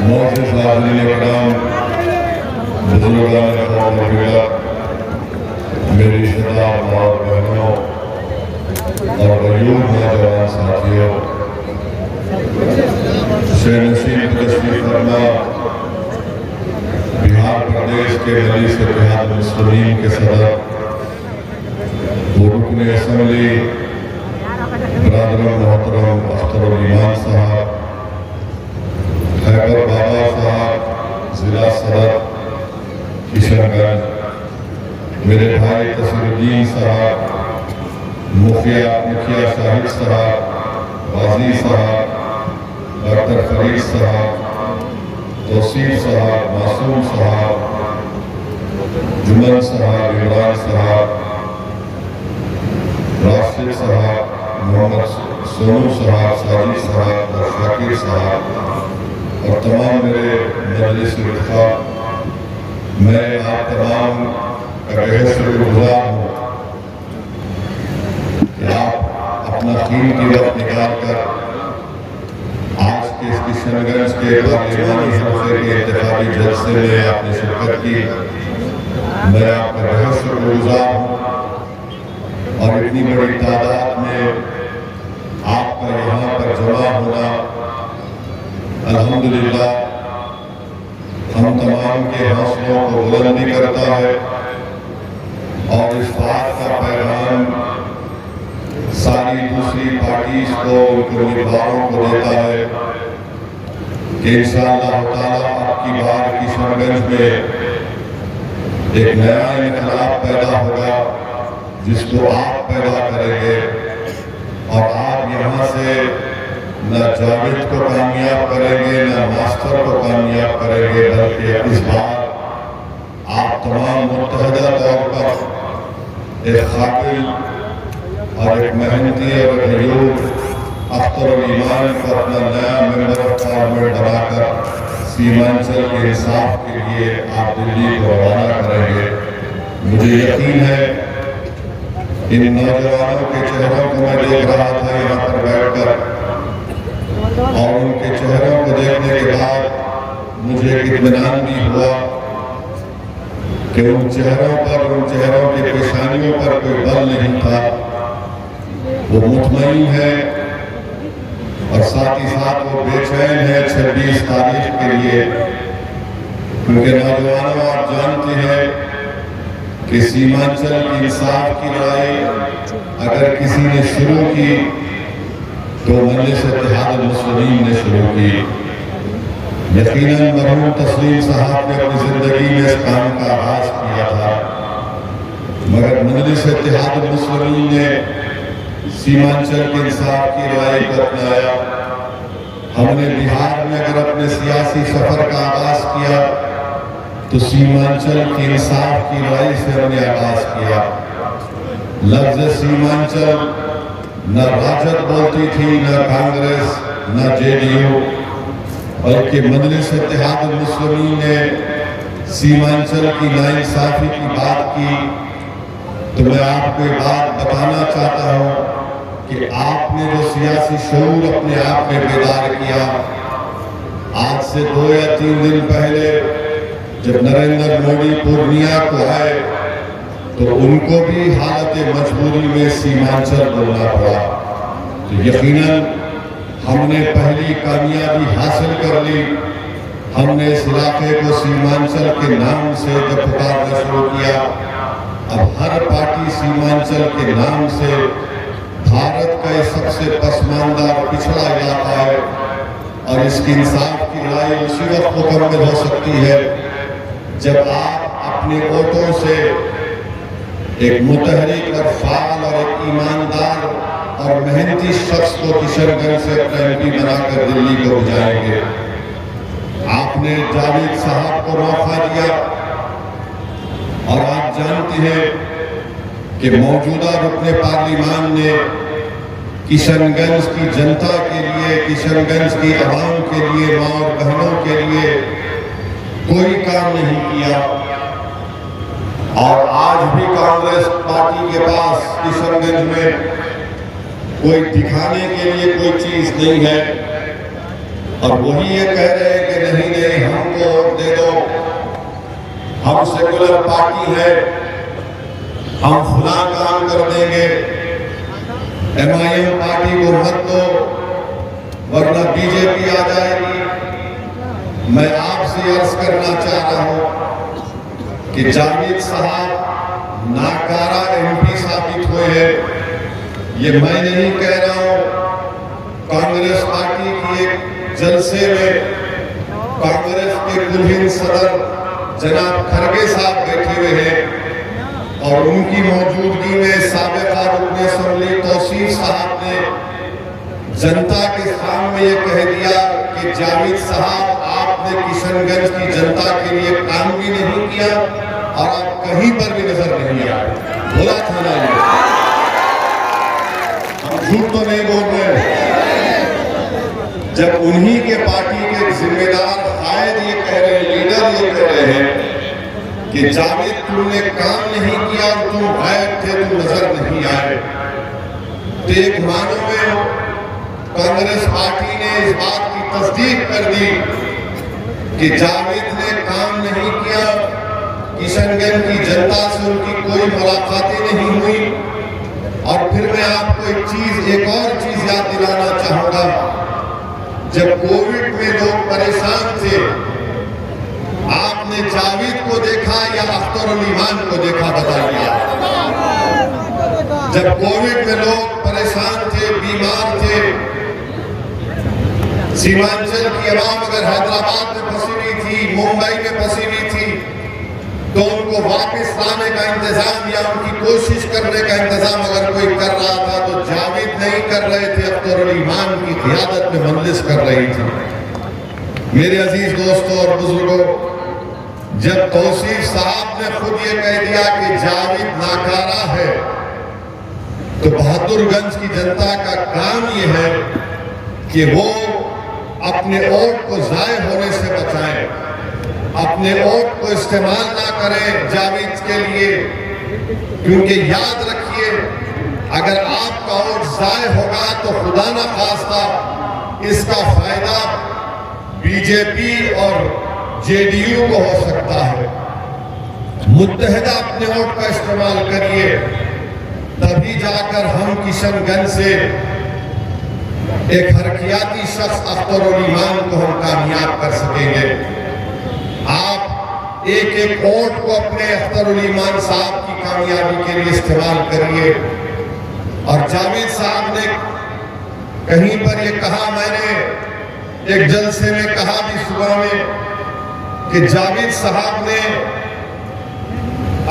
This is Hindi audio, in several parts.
मोअज़्ज़िज़ हाज़िरीन इकराम, बुज़ुर्गान ख़ौम मिल्लत, मेरी ख़िताब माँ बहनों और गयूर नौजवान साथियों, नसीब तशरीफ़ फरमा बिहार प्रदेश के मजलिस इत्तेहाद मुस्लिमीन के सदर रुकन असम्बली बरादर मोहतरम अख्तरुल ईमान साहब, खैबर बाबा साहब जिला सदर किशनगंज, मेरे भाई तसीरुद्दीन साहब, मुखिया शाहिद साहब, गाजी साहब, डॉक्टर फरीद साहब, तौसीफ साहब, मासूम साहब, जुमन साहब, इमरान साहब, राशिद साहब, मोहम्मद सोनू साहब, साजिद साहब और शाकिर साहब और तमाम मेरे मजलिस इत्तेफाक, मैं आप तमाम का बेहद शुक्रगुज़ार हूँ कि आप अपना कीमती वक्त निकाल कर आज के इस किशनगंज के पार्लिमानी हल्के के इंतखाबी जलसे में आपने शिरकत की। मैं आपका बेहद शुक्रगुज़ार हूँ और इतनी बड़ी तादाद में आपका यहाँ पर जमा होना अल्हम्दुलिल्लाह हम तमाम के हौसलों को बुलंदी करता है और इस बात का पैगाम सारी दूसरी पार्टीज को, उनके उम्मीदवारों को देता है कि इंशाअल्लाह ताला आपकी बार किशनगंज में एक नया इनकलाब पैदा होगा जिसको आप पैदा करेंगे और आप यहाँ से न जावेद को कामयाब करेंगे, न मास्टर को कामयाब करेंगे, बल्कि इस बार आप तमाम मुत्तहदा तौर पर एक काबिल और एक मेहनती और गयूर अख्तरुल ईमान को अपना नया मेंबर ऑफ पार्लियामेंट बनाकर सीमांचल के इंसाफ के लिए आप दिल्ली को रवाना करेंगे। मुझे यकीन है इन नौजवानों के चेहरों को मैं देख रहा था यहाँ पर बैठकर और उनके चेहरों को देखने के बाद मुझे इत्मीनान भी हुआ कि उन चेहरों की पेशानियों पर कोई बल नहीं था, वो मुतमईन है और साथ ही साथ वो बेचैन है 26 तारीख के लिए, क्योंकि नौजवानों आप जानते हैं कि सीमांचल की इंसाफ की लड़ाई अगर किसी ने शुरू की तो मजलिस इत्तेहाद मुस्लिमीन ने शुरू की। यकीनन मरहूम तस्लीम साहब ने अपनी जिंदगी में इस काम का आगाज किया था, मगर मजलिस इत्तेहाद मुस्लिमीन ने सीमांचल के इंसाफ की लड़ाई को अपनाया। हमने बिहार में अगर अपने सियासी सफर का आगाज किया तो सीमांचल की इंसाफ की लड़ाई से हमने आगाज किया। लफ्ज सीमांचल न राजद बोलती थी, न कांग्रेस, न जेडीयू, बल्कि मजलिस इत्तेहाद मुस्लिमीन ने सीमांचल की नाइंसाफी की बात की। तो मैं आपको एक बात बताना चाहता हूँ कि आपने जो सियासी शऊर अपने आप में बेदार किया, आज से 2 या 3 दिन पहले जब नरेंद्र मोदी पूर्णिया को आए तो उनको भी हालत मजबूरी में सीमांचल बोलना पड़ा। तो यकीनन हमने पहली कामयाबी हासिल कर ली। हमने इस इलाके को सीमांचल के नाम से जब पुकारना शुरू किया, अब हर पार्टी सीमांचल के नाम से भारत का ये सबसे पसमानदा पिछड़ा इलाका है और इसकी इंसाफ की लड़ाई उसी वक्त मुकम्मल हो सकती है जब आप अपने वोटों से एक मुतहरिक और फाल और एक ईमानदार और मेहनती शख्स को किशनगंज से अपना एमपी बनाकर दिल्ली को भेजाएंगे। आपने जावेद साहब को मौका दिया और आप जानते हैं कि मौजूदा रुकने पार्लिमान ने किशनगंज की जनता के लिए, किशनगंज की आवाम के लिए, माँ और बहनों के लिए कोई काम नहीं किया और आज भी कांग्रेस पार्टी के पास किशनगंज में कोई दिखाने के लिए कोई चीज नहीं है और वही ये कह रहे हैं कि नहीं हम सेकुलर पार्टी है, हम फुला काम कर देंगे, MIM पार्टी को मत दो वरना बीजेपी आ जाएगी। मैं आपसे अर्ज करना चाह रहा हूं कि जावेद साहब नाकारा MP साबित हुए हैं। ये मैं नहीं कह रहा हूं, कांग्रेस पार्टी की एक जलसे में कांग्रेस के कुलहीन सदर जनाब खरगे साहब बैठे हुए हैं और उनकी मौजूदगी में साबिका रुकने असेंबली तौसीफ साहब ने जनता के सामने ये कह दिया कि जावेद साहब आपने किशनगंज की जनता के लिए काम भी नहीं किया और आप कहीं पर भी नजर नहीं आए। बोला था ना, हम झूठ तो नहीं बोल रहे। जब उन्हीं के पार्टी के जिम्मेदार शायद ये कह रहे हैं, लीडर ये कह रहे हैं कि जावेद तुमने काम नहीं किया और तुम गायब थे, तुम नजर नहीं आए, तो एक मानो में कांग्रेस पार्टी ने इस बात की तस्दीक कर दी कि जावेद ने काम नहीं किया, किशनगंज की जनता से उनकी कोई मुलाकातें नहीं हुई। और फिर मैं आपको एक और चीज याद दिलाना चाहूंगा, जब कोविड में लोग परेशान थे, आपने जावेद को देखा या अख्तरुल ईमान को देखा, बताइए। जब कोविड में लोग परेशान थे, बीमार थे, सीमांचल की आवाम अगर हैदराबाद में फंसी हुई थी, मुंबई में फंसी हुई थी, तो उनको वापस लाने का इंतजाम या उनकी कोशिश करने का इंतजाम अगर कोई कर रहा था तो जावेद नहीं कर रहे थे, अख्तरुल ईमान की क़ियादत में मंदिश कर रही थी। मेरे अजीज दोस्तों और बुजुर्गों, जब तौसीफ साहब ने खुद ये कह दिया कि जावेद नाकारा है, तो बहादुरगंज की जनता का काम ये है कि वो अपने वोट को जाय होने से बचाएं, अपने वोट को इस्तेमाल ना करें जावेद के लिए, क्योंकि याद रखिए अगर आपका वोट जाय होगा तो खुदा ना खास्ता इसका फायदा बीजेपी और JDU को हो सकता है। मुत्तहिदा अपने वोट का इस्तेमाल करिए, तभी जाकर हम किशनगंज से एक हरकियाती शख्स अख्तरुल ईमान को हम कामयाब कर सकेंगे। आप एक एक वोट को अपने अख्तरुल ईमान साहब की कामयाबी के लिए इस्तेमाल करिए। और जावेद साहब ने कहीं पर ये कहा, मैंने एक जलसे में कहा भी सुबह में कि जावेद साहब ने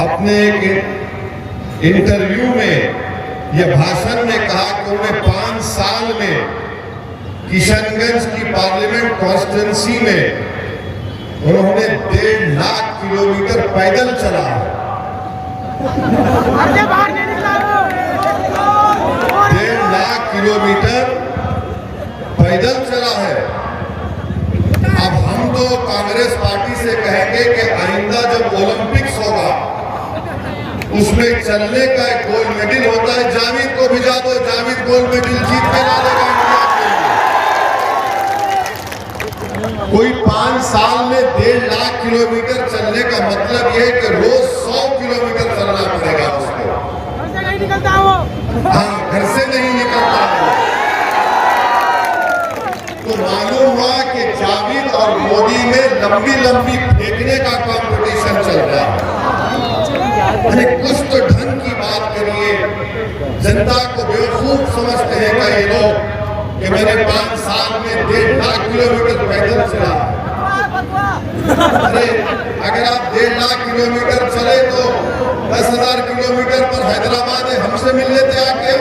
अपने एक इंटरव्यू में यह भाषण में कहा कि उन्हें 5 साल में किशनगंज की पार्लियामेंट कॉन्स्टिट्यूंसी में उन्होंने 1.5 लाख किलोमीटर पैदल चला है। 1.5 लाख किलोमीटर पैदल चला है। अब हम तो कांग्रेस पार्टी से कहेंगे कि आइंदा जब ओलंपिक्स होगा उसमें चलने का एक गोल्ड मेडल होता है, जावेद को भिजा दो, जावेद गोल्ड मेडल जीत के ला देगा इंडिया के लिए। कोई 5 साल में 1.5 लाख किलोमीटर चलने का मतलब यह है कि रोज 100 किलोमीटर चलना पड़ेगा उसको। घर से नहीं निकलता वो। हाँ, घर से नहीं निकलता वो। तो मालूम हुआ कि जावेद और मोदी में लंबी लंबी फेंकने का कंपटीशन चल रहा है। अरे कुछ तो ढंग की बात करिए। जनता को बेवकूफ समझते हैं कई लोग कि मैंने 5 साल में 1.5 लाख किलोमीटर पैदल चला। अरे अगर आप 1.5 लाख किलोमीटर चले तो 10,000 किलोमीटर पर हैदराबाद है, हमसे मिल लेते आके।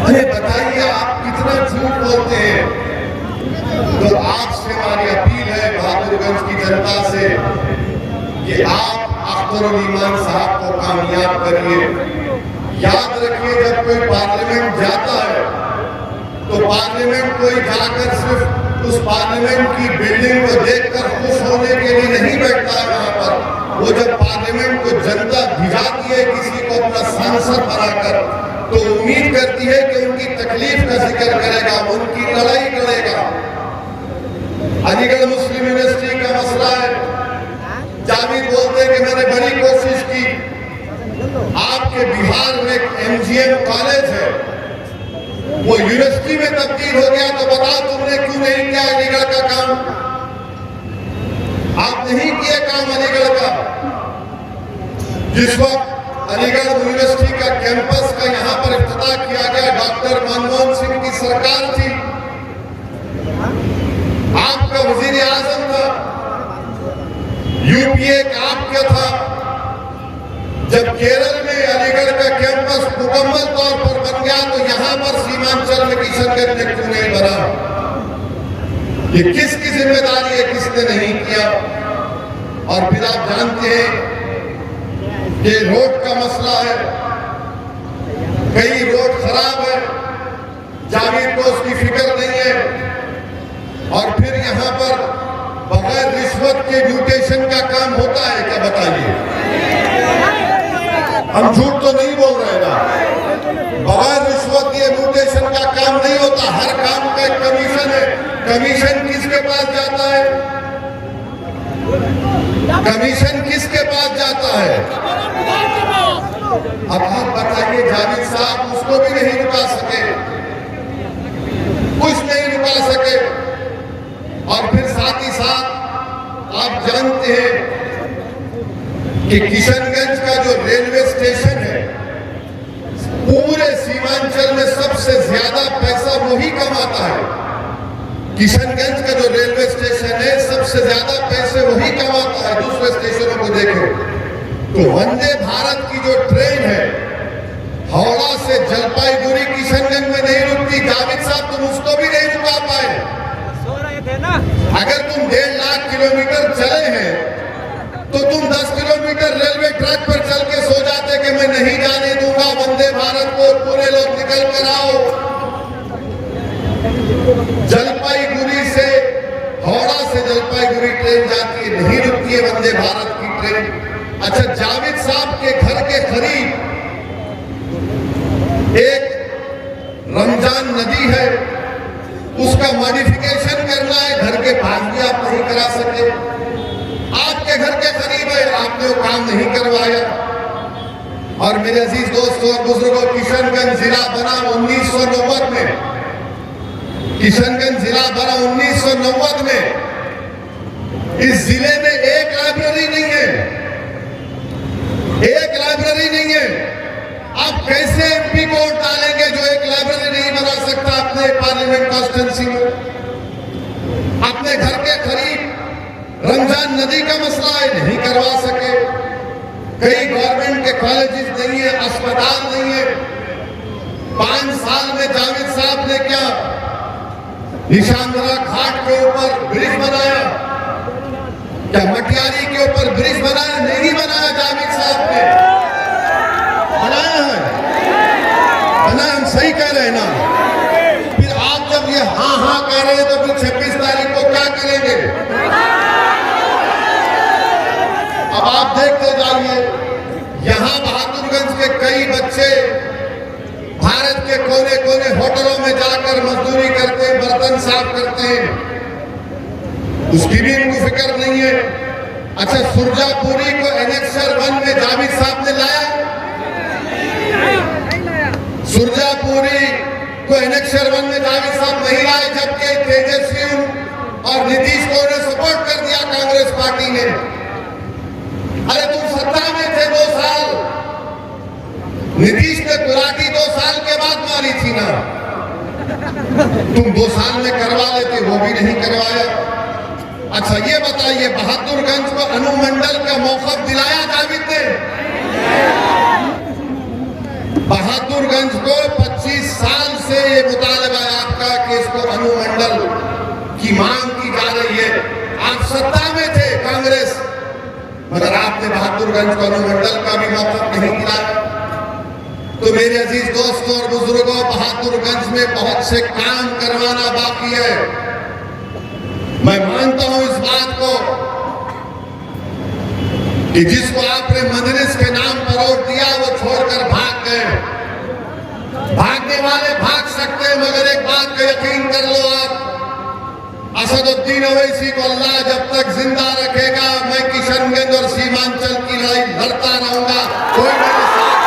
अरे बताइए आप कितना झूठ बोलते हैं। तो आपसे हमारी अपील है बहादुरगंज की जनता से कि आप अख्तरुल ईमान साहब को कामयाब करिए। याद रखिए जब कोई पार्लियामेंट जाता है तो पार्लियामेंट कोई जाकर सिर्फ उस पार्लियामेंट की बिल्डिंग को देखकर खुश होने के लिए नहीं बैठता है वहां पर। वो जब पार्लियामेंट को जनता भिजाती है किसी को अपना सांसद बनाकर, तो उम्मीद करती है कि उनकी तकलीफ का जिक्र करेगा, उनकी लड़ाई लड़ेगा। अलीगढ़ मुस्लिम यूनिवर्सिटी का मसला है। जावेद बोलते हैं कि मैंने बड़ी कोशिश की, आपके बिहार में एक MGM कॉलेज है, वो यूनिवर्सिटी में तब्दील हो गया, तो बताओ तुमने क्यों नहीं किया अलीगढ़ का काम? आप नहीं किए काम अलीगढ़ का। जिस वक्त अलीगढ़ यूनिवर्सिटी का कैंपस का यहां पर इफ्तिताह किया गया, डॉक्टर मनमोहन सिंह की सरकार थी, आपका वजीर आजम था, UPA का आपका था। जब केरल में अलीगढ़ का कैंपस मुकम्मल तौर पर बन गया, तो यहां पर सीमांचल में किशनगंज में क्यों नहीं बना? ये किसकी जिम्मेदारी है, किसने नहीं किया? और फिर आप जानते हैं कि रोड का मसला है, कई रोड खराब है, जावेद को उसकी फिक्र नहीं है। और फिर यहां पर बगैर रिश्वत के म्यूटेशन का काम होता है क्या, बताइए? हम झूठ तो नहीं बोल रहे ना? बगैर रिश्वत के म्यूटेशन का काम नहीं होता। हर काम का एक कमीशन है। कमीशन किसके पास जाता है? कमीशन किसके पास जाता है? अब आप बताइए, जावेद साहब उसको भी नहीं रुका सके, कुछ नहीं रुका सके। और फिर साथ ही साथ आप जानते हैं कि किशनगंज का जो रेलवे स्टेशन है, पूरे सीमांचल में सबसे ज्यादा पैसा वही कमाता है। किशनगंज का जो रेलवे स्टेशन है, सबसे ज्यादा पैसे वही कमाता है। दूसरे स्टेशनों को देखो तो वंदे भारत की जो ट्रेन है, हावड़ा से जलपाईगुड़ी किशनगंज में नहीं रुकती। जावेद साहब तुम उसको भी नहीं रुका पाए। अगर तुम 1.5 लाख किलोमीटर चले हैं, तो तुम 10 किलोमीटर रेलवे ट्रैक पर चल के सो जाते कि मैं नहीं जाने दूंगा वंदे भारत को, पूरे लोग निकल कर आओ। जलपाईगुड़ी से, हावड़ा से जलपाईगुड़ी ट्रेन जाती है, नहीं रुकती है वंदे भारत की ट्रेन। अच्छा, जावेद साहब के घर के करीब एक रमजान नदी है, उसका मॉडिफिकेशन करना है, घर के पास भी आप नहीं करा सकते। आपके घर के करीब है, आपने वो काम नहीं करवाया। और मेरे अजीज दोस्तों और बुजुर्गों, किशनगंज जिला बना 1990 में। किशनगंज जिला बना 1990 में। इस जिले में एक लाइब्रेरी नहीं है, एक लाइब्रेरी नहीं है। आप कैसे MP को वोट डालेंगे जो एक लाइब्रेरी नहीं बना सकता अपने पार्लियामेंट कॉन्स्टिट्यूंसी में? अपने घर के करीब रमजान नदी का मसला है, नहीं करवा सके। कई गवर्नमेंट के कॉलेजेस नहीं है, अस्पताल नहीं है। 5 साल में जावेद साहब ने क्या निशांदरा घाट के ऊपर ब्रिज बनाया? क्या मटियारी के ऊपर ब्रिज बनाया? नहीं बनाया जावेद साहब ने। बनाया है, बनाया, हम सही कह रहे हैं ना? फिर आप जब ये हाँ हाँ कह रहे हैं, तो फिर 26 तारीख को क्या करेंगे? अब आप देखते जाइए, यहां बहादुरगंज के कई बच्चे भारत के कोने कोने होटलों में जाकर मजदूरी करते हैं, बर्तन साफ करते हैं, उसकी भी इनको फिक्र नहीं है। अच्छा, सुरजापुरी को एनेक्सर 1 में जावेद साहब ने लाया। सुरजापुरी को एनेक्सर 1 में जावेद साहब नहीं लाए, जबकि तेजस्वी और नीतीश को ने सपोर्ट कर दिया कांग्रेस पार्टी ने। अरे तुम सत्ता में थे 2 साल, नीतीश ने गुलाटी 2 साल के बाद मारी थी ना, तुम 2 साल में करवा लेते, वो भी नहीं करवाया। अच्छा ये बताइए, बहादुरगंज को अनुमंडल का मौका दिलाया जावेद ने? बहादुरगंज को 25 साल से ये मुतालबा है आपका कि इसको अनुमंडल की मांग की जा रही है। आप सत्ता में थे कांग्रेस, मगर आपने बहादुरगंज को अनुमंडल का भी मौका नहीं दिलाया। तो मेरे अजीज दोस्तों और बुजुर्गों, बहादुरगंज में बहुत से काम करवाना बाकी है। मैं मानता हूं इस बात को कि जिसको आपने मदरस के नाम पर वोट दिया, वो छोड़कर भाग गए। भागने वाले भाग सकते हैं, मगर एक बात का यकीन कर लो आप, असदुद्दीन ओवैसी को अल्लाह जब तक जिंदा रखेगा, मैं किशनगंज और सीमांचल की लड़ाई लड़ता रहूंगा। कोई मेरे साथ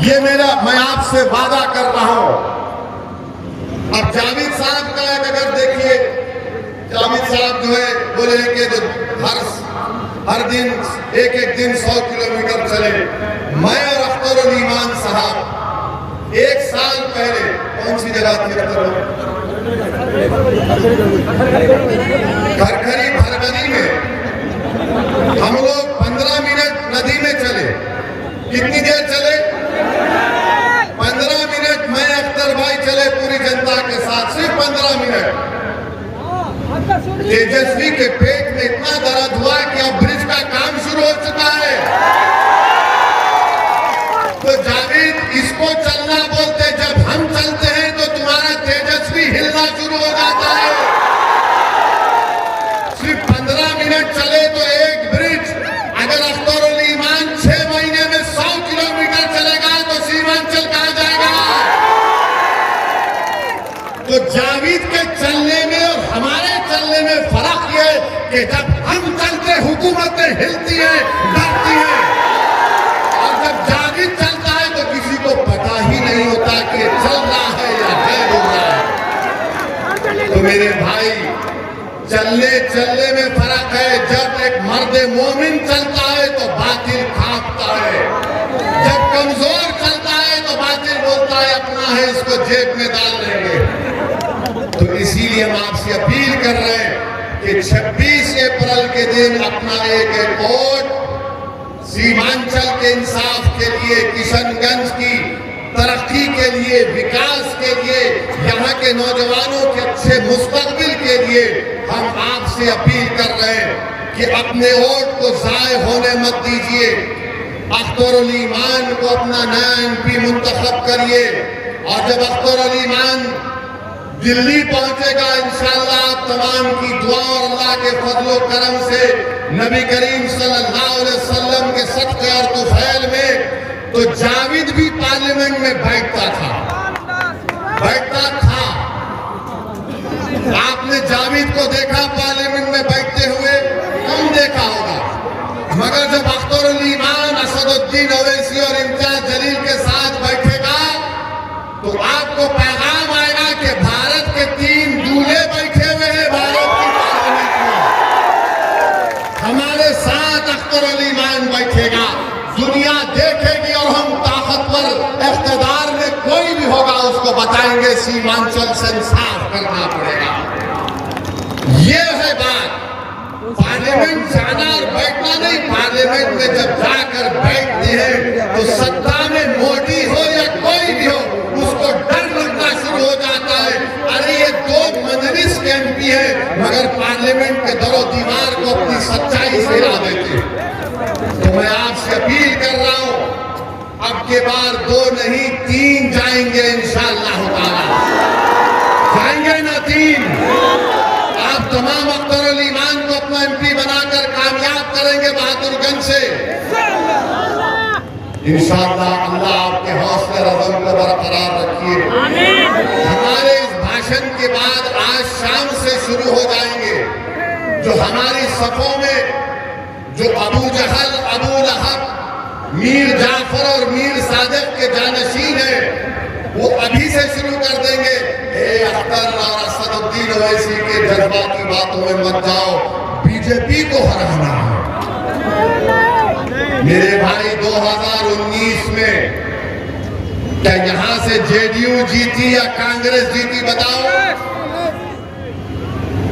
ये मैं आपसे वादा कर रहा हूं। अब जावेद साहब का अगर देखिए, जावेद साहब जो है बोले कि जो हर दिन एक दिन 100 किलोमीटर चले। मैं और अख्तर ईमान साहब 1 साल पहले कौन सी जगह थी खरखरी भरगनी में हम लोग 15 मिनट नदी में चले। कितनी देर चले? 15 मिनट। मैं अख्तर भाई चले पूरी जनता के साथ, सिर्फ 15 मिनट। तेजस्वी के पेट में इतना दर्द हुआ कि अब ब्रिज का काम शुरू हो चुका है। तो जावेद इसको चलना बोलते, जब हम चलते हैं तो तुम्हारा तेजस्वी हिलना शुरू हो जाता है। सिर्फ 15 मिनट चले तो एक ब्रिज, अगर अख्तर ईमान 6 महीने में 100 किलोमीटर चलेगा तो सीमांचल कहां जाएगा? तो जावेद के चलने में और हमारे चलने में फर्क ये कि जब हम चलते हुकूमतें हिलती है, डरती है, और जब जावेद चलता है तो किसी को पता ही नहीं होता कि चल रहा है या गैर हो रहा है। तो मेरे भाई, चलने में फर्क है। जब एक मर्द मोमिन चलता है तो बातिल कांपता है, जब कमजोर चलता है तो बातिल बोलता है अपना है, इसको जेब में डाल लेंगे। तो इसीलिए हम आपसे अपील कर रहे हैं कि 26 अप्रैल के दिन अपना एक वोट सीमांचल के इंसाफ के लिए, किशनगंज की तरक्की के लिए, विकास के लिए, यहाँ के नौजवानों के अच्छे मुस्तकबिल के लिए हम आपसे अपील कर रहे हैं कि अपने वोट को जाय होने मत दीजिए। अख्तर ईमान को अपना नया MP मुंतखब करिए, और जब अख्तर ईमान दिल्ली पहुंचेगा इंशाअल्लाह आप तमाम की दुआ और अल्लाह के फजलो करम से नबी करीम सल्लल्लाहु अलैहि वसल्लम के सदक़े और तुफैल में, तो जावेद भी पार्लियामेंट में बैठता था। आपने जावेद को देखा पार्लियामेंट में बैठते हुए? कम देखा होगा। मगर जब अख्तर ईमान असदुद्दीन ओवैसी और इम्तियाज जलील के साथ बैठेगा तो आपको पैगाम आएगा कि भारत के 3 दूल्हे बैठे हुए हैं भारत की पार्लियामेंट में, हमारे साथ अख्तर ईमान बैठेगा। दुनिया देखेगी और हम ताकतवर इख्तिदार में कोई भी होगा उसको बताएंगे सीमांचल से इंसाफ करना पड़ेगा। ये है बात। पार्लियामेंट जाना और बैठना नहीं, पार्लियामेंट में जब जाकर बैठते हैं तो सत्ता में मोदी हो या कोई भी हो उसको डर लगना शुरू हो जाता है। अरे ये 2 मजलिस के MP है, मगर पार्लियामेंट के दरो दीवार को अपनी सच्चाई से हिला देते हैं। तो मैं आपसे अपील कर रहा हूं, अब के बार 2 नहीं 3 जाएंगे इंशाअल्लाह ताला। जाएंगे ना 3? आप तमाम अख्तर ईमान को अपना MP बनाकर कामयाब करेंगे बहादुरगंज से इंशाअल्लाह। अल्लाह आपके हौसले रज़म को बरकरार रखिए। हमारे इस भाषण के बाद आज शाम से शुरू हो जाएंगे जो हमारी सफों में जो अबू जहल, अबू लहब, मीर जाफर और मीर सादिक के जानशीन है, वो अभी से शुरू कर देंगे। अख्तर और असदुद्दीन ओवैसी के जज्बाती बातों में मत जाओ, बीजेपी को हराना है। मेरे भाई 2019 में क्या यहां से JDU जीती या कांग्रेस जीती? बताओ।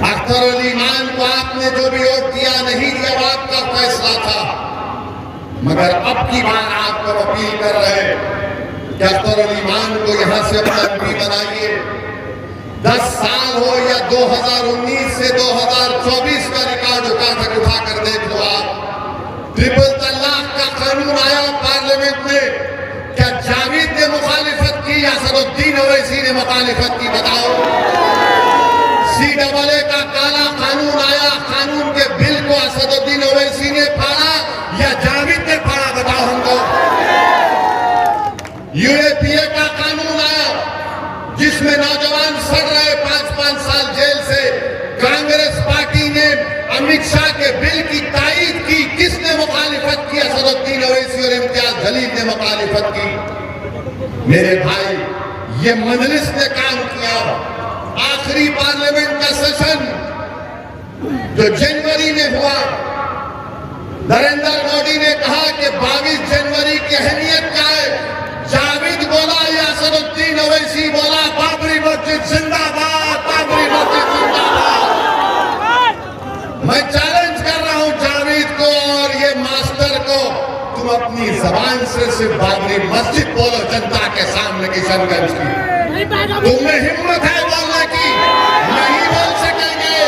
अख्तर ईमान को आपने जो भी वोट दिया नहीं दिया आपका फैसला था, मगर अब की बार आपको अपील कर रहे हैं कि अख्तर ईमान को यहां से अपना MP बनाइए। 10 साल हो या 2019 से 2024 का रिकॉर्ड उठाकर देख लो आप। ट्रिपल तलाक का कानून आया पार्लियामेंट में, क्या जावेद ने मुखालिफत की या असदुद्दीन ओवैसी ने मुखालिफत की? बताओ। CAA का काला कानून आया, कानून के बिल को असदुद्दीन ओवैसी ने फाड़ा या जावेद ने फाड़ा? बताओ हमको। UAPA का कानून आया जिस जिसमें नौजवान सड़ रहे 5-5 साल जेल से, कांग्रेस पार्टी ने अमित शाह के बिल की तायीद की। किसने मुखालिफत की? असदुद्दीन ओवैसी और इम्तियाज जलील ने मुखालिफत की। मेरे भाई, ये मजलिस ने काम किया। आखिरी पार्लियामेंट का सेशन जो जनवरी में हुआ, नरेंद्र मोदी ने कहा कि 22 जनवरी की अहमियत क्या है। जावेद बोला या असदुद्दीन ओवैसी बोला, बाबरी मस्जिद जिंदाबाद, बाबरी मस्जिद जिंदाबाद। मैं चैलेंज कर रहा हूं जावेद को और ये मास्टर को, तुम अपनी जबान से सिर्फ बाबरी मस्जिद बोलो जनता के सामने किशनगंज की। तुम्हें हिम्मत है बोलने की? नहीं बोल सकेंगे,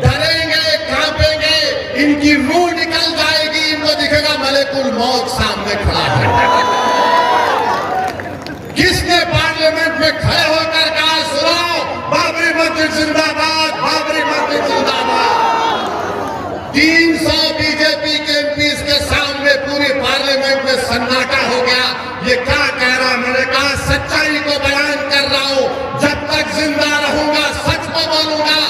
डरेंगे, कांपेंगे, इनकी रूह निकल जाएगी, इनको दिखेगा मलेकुल मौत सामने खड़ा है। किसने पार्लियामेंट में खड़े होकर कहा, सुनो बाबरी मस्जिद जिंदाबाद, बाबरी मस्जिद जिंदाबाद? 300 बीजेपी के एमपीज के सामने पूरी पार्लियामेंट में सन्नाटा हो गया। ये क्या कह रहा? मैंने कहा सच्चाई को बयान कर रहा हूं, जब तक जिंदा रहूंगा सच को बोलूंगा,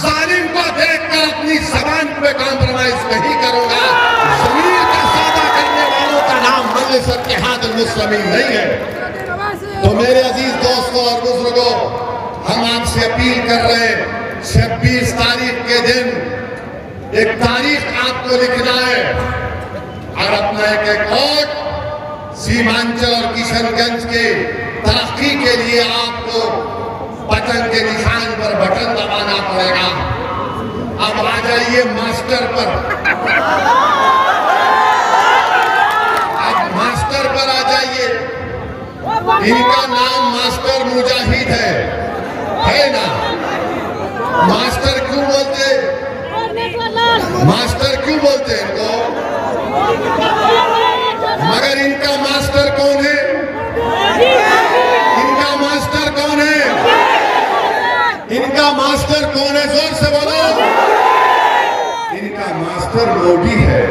जालिम को देखकर अपनी जबान पे कॉम्प्रोमाइज नहीं करूंगा। जमीन का सौदा करने वालों का नाम मजलिस इत्तेहाद मुस्लिमीन नहीं है। तो मेरे अजीज दोस्तों और बुजुर्गों, हम आपसे अपील कर रहे हैं, 26 तारीख के दिन एक तारीख आपको लिखना है और अपना एक वोट सीमांचल और किशनगंज के तरक्की के लिए आपको बटन के निशान पर बटन दबाना पड़ेगा। अब आ जाइए मास्टर पर। अब मास्टर पर आ जाइए। इनका नाम मास्टर मुजाहिद है ना? मास्टर क्यों बोलते? मास्टर क्यों बोलते हैं इनको? मगर इनका मास्टर कौन है? इनका मास्टर कौन है? इनका मास्टर कौन है? जोर से बोलो। इनका मास्टर मोदी है।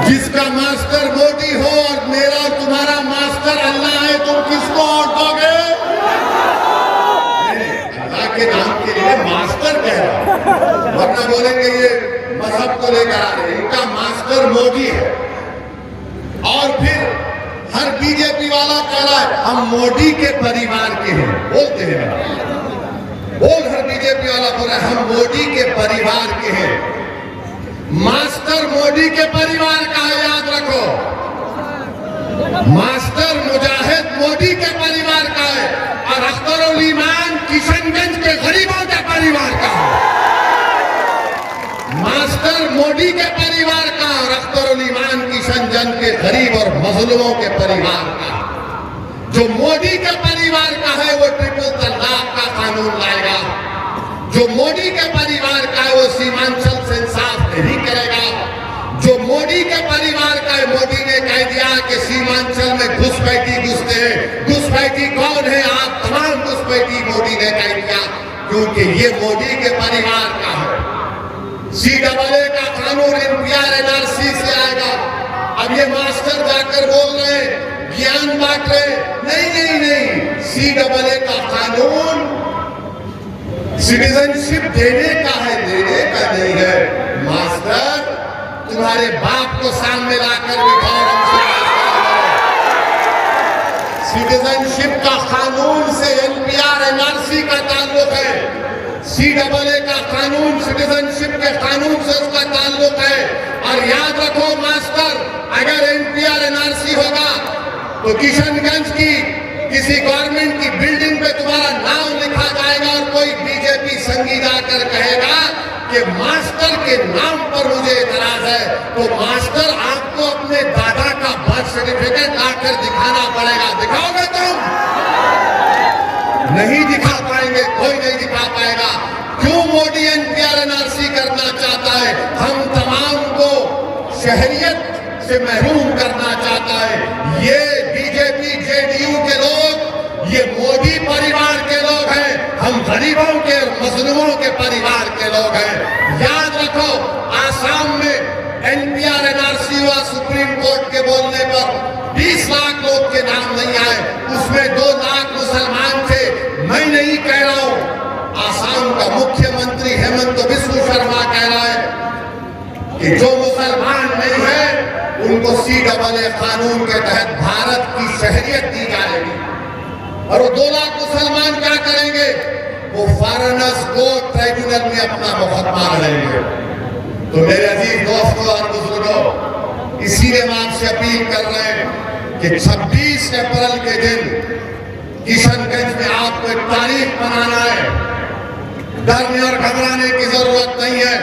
जिसका मास्टर मोदी हो और मेरा और तुम्हारा मास्टर अल्लाह है, तुम किसको वोट दोगे? अल्लाह के नाम के लिए मास्टर कह रहा, वरना बोलेंगे ये मजहब को लेकर आ रहे। इनका मास्टर मोदी है। और फिर हर बीजेपी वाला कह रहा है हम मोदी के परिवार के हैं, बोलते हैं। हर बीजेपी वाला बोल रहा है हम मोदी के परिवार के हैं। मास्टर मोदी के परिवार का है, याद रखो। मास्टर मुजाहिद मोदी के परिवार का है और अख्तरुल ईमान किशनगंज के गरीबों के परिवार का है। मास्टर मोदी के परिवार का और अख्तरुल ईमान किशनगंज के गरीब और मजलूमों के परिवार का। जो मोदी के परिवार का है वो ट्रिपल तलाक का कानून लाएगा। जो मोदी के परिवार का है वो सीमांचल से इंसाफ नहीं करेगा। जो मोदी के परिवार का है, मोदी ने कह दिया कि सीमांचल में घुसपैठी घुसते हैं। घुसपैठी कौन है? आप तमाम घुसपैठी मोदी ने कह दिया, क्योंकि ये मोदी के परिवार का है। CAA का कानून NPR NRC से आएगा। अब ये मास्टर जाकर बोल रहे ज्ञान बांट रहे, नहीं, CAA का कानून सिटीजनशिप देने का है, देने का नहीं है। मास्टर तुम्हारे बाप को सामने लाकर दिखाओ, सिटीजनशिप का कानून से NPR NRC का ताल्लुक है। CAA का कानून सिटीजनशिप के कानून से उसका ताल्लुक है। और याद रखो मास्टर, अगर NPR NRC होगा तो किशनगंज की किसी गवर्नमेंट की बिल्डिंग पे तुम्हारा नाम लिखा जाएगा और कोई बीजेपी संगी जाकर कहेगा कि मास्टर के नाम पर मुझे एतराज है, तो मास्टर आपको अपने दादा का बर्थ सर्टिफिकेट लाकर दिखाना पड़ेगा। दिखाओगे तुम? नहीं दिखा पाएंगे, कोई नहीं दिखा पाएगा। क्यों मोदी NPR NRC करना चाहता है? हम तमाम को शहरियत से महरूम करना चाहता है। ये बीजेपी JDU के लोग, ये मोदी परिवार के लोग हैं। हम गरीबों के और मजलूमों के परिवार के लोग हैं। याद रखो, आसाम में NPR NRC हुआ, सुप्रीम कोर्ट के बोलने पर 20 लाख लोग के नाम नहीं आए, उसमें 2 लाख मुसलमान थे, नहीं कह रहा हूं, आसाम का मुख्यमंत्री हेमंत बिस्व शर्मा कह रहा है कि जो मुसलमान नहीं है उनको CAA कानून के तहत भारत की शहरियत दी जाएगी। और वो 2 लाख मुसलमान क्या करेंगे? वो फॉरेनर्स कोर्ट ट्राइब्यूनल में अपना मुकदमा लड़ेंगे। तो मेरे अजीज दोस्तों और बुजुर्गों, इसीलिए हम आपसे अपील कर रहे हैं कि 26 अप्रैल के दिन किशनगंज में आपको एक तारीख बनाना है। डरने और घबराने की जरूरत नहीं है।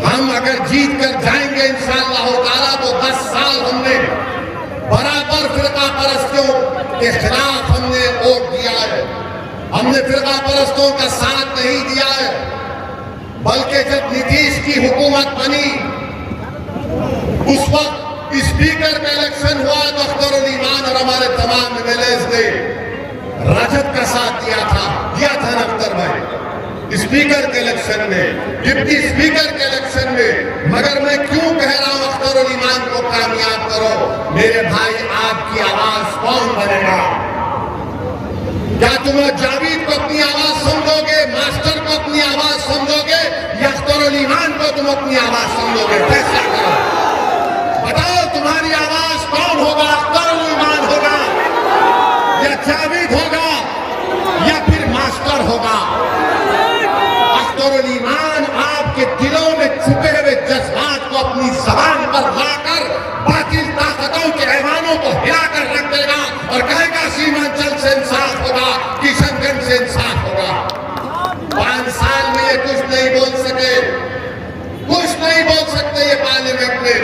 हम अगर जीत कर जाएंगे इंशाअल्लाह ताला तो 10 साल हमने बराबर फिरका परस्तियों के खिलाफ हमने वोट दिया है। हमने फिरका परस्तों का साथ नहीं दिया है, बल्कि जब नीतीश की हुकूमत बनी उस वक्त स्पीकर का इलेक्शन हुआ तो अख्तरुल ईमान और हमारे तमाम MLAs ने राजद का साथ दिया था ना अख्तर भाई, स्पीकर के इलेक्शन में, डिप्टी स्पीकर के इलेक्शन में। मगर मैं क्यों कह रहा हूं अख्तरुल ईमान को कामयाब करो? मेरे भाई, आपकी आवाज कौन बनेगा? क्या तुम जावेद को अपनी आवाज समझोगे, मास्टर को अपनी आवाज समझोगे, या अख्तरुल ईमान को तुम अपनी आवाज समझोगे? फैसला करो, बताओ तुम्हारी आवाज कौन होगा? अख्तरुल ईमान होगा या जावेद होगा या फिर मास्टर होगा? अख्तरुल ईमान आपके दिलों में छुपे हुए जज्बात को अपनी जबान पर लाकर बातिल ताकतों के ऐवानों को हिलाकर रख देगा और कहेगा सीमांचल से इंसाफ होगा, किशनगंज से इंसाफ होगा। 5 साल में ये कुछ नहीं बोल सके, कुछ नहीं बोल सकते ये पार्लियामेंट में।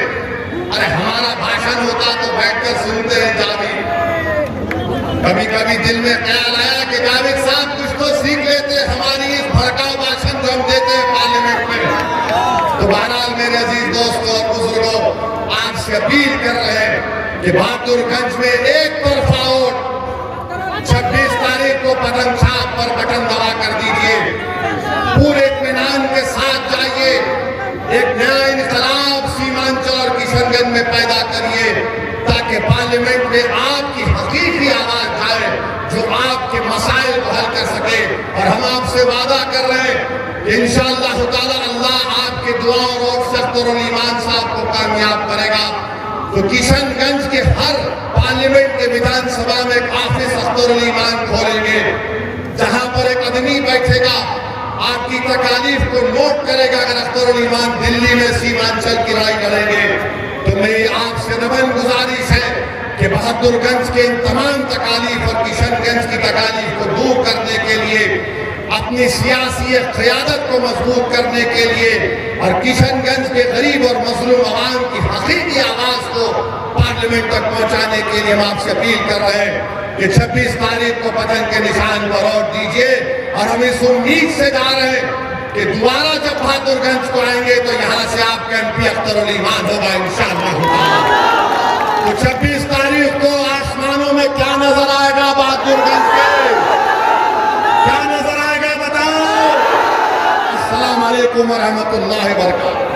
अरे हमारा भाषण होता तो बैठकर सुनते हैं जावेद। कभी कभी दिल में ख्याल आया कि जावेद साहब कुछ तो सीख लेते हमारी इस भड़काऊ भाषण जो हम देते हैं पार्लियामेंट में। तो बहरहाल मेरे अजीज दोस्तों और बुजुर्गों, आपसे अपील कर रहे हैं कि बहादुरगंज में एक तरफा वोट 26 तारीख को पदम छाप पर बटन दबा कर दीजिए। पूरे इत्मीनान के साथ जाइए, एक नया इनकलाब सीमांचल और किशनगंज में पैदा करिए ताकि पार्लियामेंट में आपकी हकीकी आवाज आए जो आपके मसाइल को हल कर सके। और हम आपसे वादा कर रहे हैं कि इंशाअल्लाह ताला अल्लाह आपके दुआ और वोट से अख्तरुल ईमान साहब को कामयाब करेगा। तो किशनगंज के हर पार्लियामेंट के विधानसभा में एक ऑफिस अख्तरुल ईमान खोलेंगे, जहां पर एक आदमी बैठेगा, आपकी तकालीफ को नोट करेगा। अगर अख्तरुल ईमान दिल्ली में सीमांचल की राय करेंगे तो मेरी आपसे नम्र गुजारिश है कि बहादुरगंज के इन तमाम तकालीफ और किशनगंज की तकालीफ को दूर करने के लिए, अपनी सियासी क़यादत को मजबूत करने के लिए और किशनगंज के गरीब और मजलूम आवाम की हकीकी आवाज को पार्लियामेंट तक पहुंचाने के लिए हम आपसे अपील कर रहे हैं कि 26 तारीख को पतंग के निशान पर वोट दीजिए। और हम इस उम्मीद से जा रहे हैं कि दोबारा जब बहादुरगंज को आएंगे तो यहाँ से आपका MP अख्तरुल ईमान होगा इंशाअल्लाह। तो 26 तारीख को आसमानों में क्या नजर आएगा? बहादुरगंज के क्या नजर आएगा बताओ? अस्सलाम वालेकुम व रहमतुल्लाहि व बरकातहू।